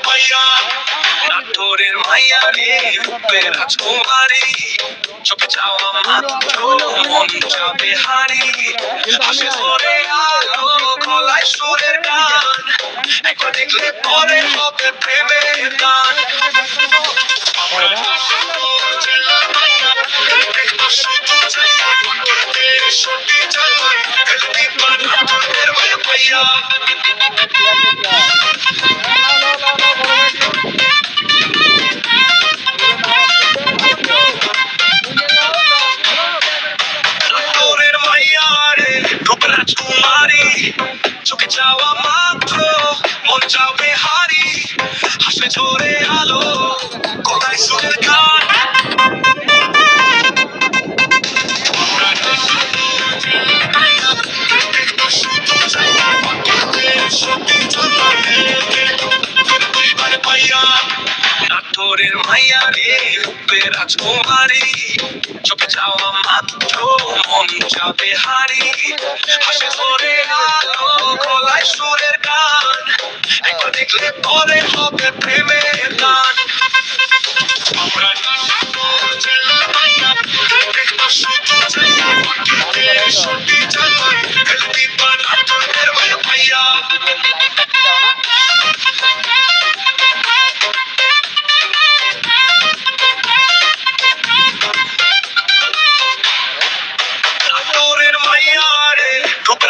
পাইয়া নাটোরের মাইয়া রে রূপের রাজকুমারী চোখে চাওয়া মাত্র মন যাবে হারি হাসে ধরে আলো গলায় সুরের গান একবার দেখলে পরে হবে প্রেমের গান রাজকুমারী চোখে যাওয়া মাত্র মন যাবে হারি হাসে ঝরে আলো গলায় সুরের গান নাটোরের মাইয়া রে রূপের রাজকুমারী চোখে যাওয়া মাত্র মন যাবে হারি হাসে ধরে আলো গলায় সুরের গান একবার দেখলে পরে হবে প্রেমের গান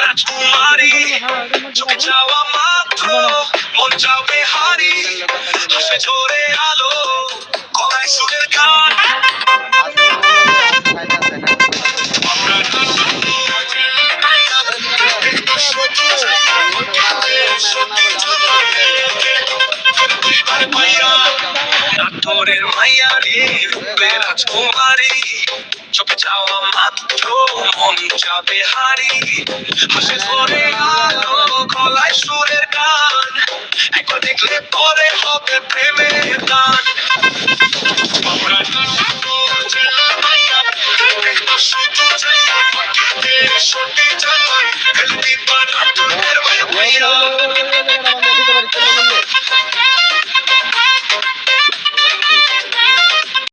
রাজকুমারী চোখে যাওয়া মাত্র মন যাবে হারি হাসে ঝরে আলো গলায় সুরের গান নাটোরের মাইয়া রে রূপের রাজকুমারী চোখে যাওয়া মাত্র মন যাবে হারি হাসে ধরে আলো গলায় সুরের গান একবার দেখলে পরে হবে প্রেমের গান